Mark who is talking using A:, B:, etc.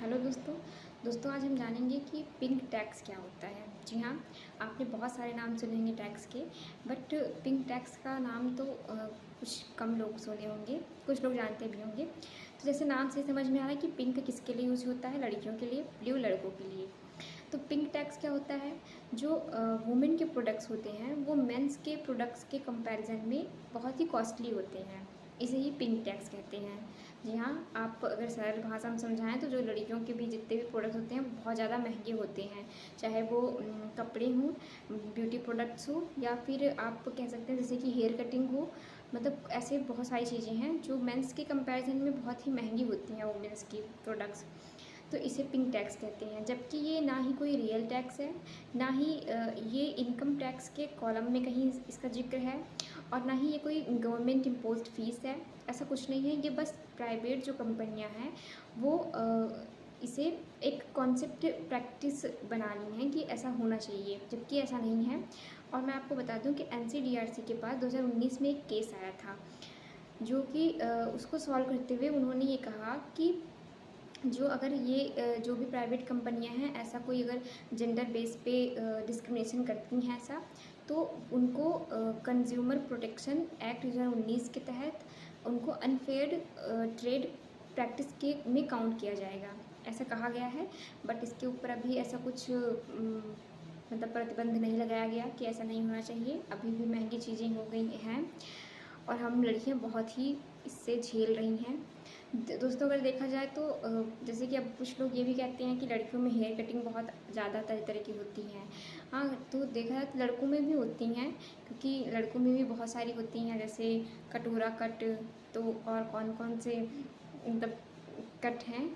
A: Hello दोस्तों आज हम जानेंगे कि पिंक टैक्स क्या होता है। जी हाँ, आपने बहुत सारे नाम सुने होंगे टैक्स के, बट पिंक टैक्स का नाम तो कुछ कम लोग सुने होंगे, कुछ लोग जानते भी होंगे। तो जैसे नाम से समझ में आ रहा है कि पिंक किसके लिए यूज़ होता है, लड़कियों के लिए, ब्लू लड़कों के लिए। तो पिंक टैक्स क्या होता है, जो वुमेन के प्रोडक्ट्स होते हैं वो मेंस के प्रोडक्ट्स के कंपैरिजन में बहुत ही कॉस्टली होते हैं, इसे ही पिंक टैक्स कहते हैं। जी हाँ, आप अगर सरल भाषा में समझाएं तो जो लड़कियों के भी जितने भी प्रोडक्ट्स होते हैं वो बहुत ज़्यादा महंगे होते हैं, चाहे वो कपड़े हों, ब्यूटी प्रोडक्ट्स हो, या फिर आप कह सकते हैं जैसे कि हेयर कटिंग हो। मतलब ऐसे बहुत सारी चीज़ें हैं जो मेंस के कंपैरिजन में बहुत ही महंगी होती हैं वुमेन्स की प्रोडक्ट्स। तो इसे पिंक टैक्स कहते हैं, जबकि ये ना ही कोई रियल टैक्स है, ना ही ये इनकम टैक्स के कॉलम में कहीं इसका जिक्र है, और ना ही ये कोई गवर्नमेंट इम्पोज्ड फीस है। ऐसा कुछ नहीं है, ये बस प्राइवेट जो कंपनियां हैं वो इसे एक कॉन्सेप्ट प्रैक्टिस बना ली हैं कि ऐसा होना चाहिए, जबकि ऐसा नहीं है। और मैं आपको बता दूं कि एनसीडीआरसी के पास 2019 में एक केस आया था, जो कि उसको सॉल्व करते हुए उन्होंने ये कहा कि जो अगर ये जो भी प्राइवेट कंपनियां हैं ऐसा कोई अगर जेंडर बेस पे डिस्क्रिमिनेशन करती हैं ऐसा, तो उनको कंज्यूमर प्रोटेक्शन एक्ट 2019 के तहत उनको अनफेयर ट्रेड प्रैक्टिस के में काउंट किया जाएगा, ऐसा कहा गया है। बट इसके ऊपर अभी ऐसा कुछ मतलब प्रतिबंध नहीं लगाया गया कि ऐसा नहीं होना चाहिए। अभी भी महंगी चीज़ें हो गई हैं और हम लड़कियां बहुत ही इससे झेल रही हैं। दोस्तों अगर देखा जाए तो जैसे कि अब कुछ लोग ये भी कहते हैं कि लड़कियों में हेयर कटिंग बहुत ज़्यादा तरह तरह की होती हैं। हाँ, तो देखा जाए तो लड़कों में भी होती हैं, क्योंकि लड़कों में भी बहुत सारी होती हैं, जैसे कटोरा कट, तो और कौन कौन से मतलब कट हैं।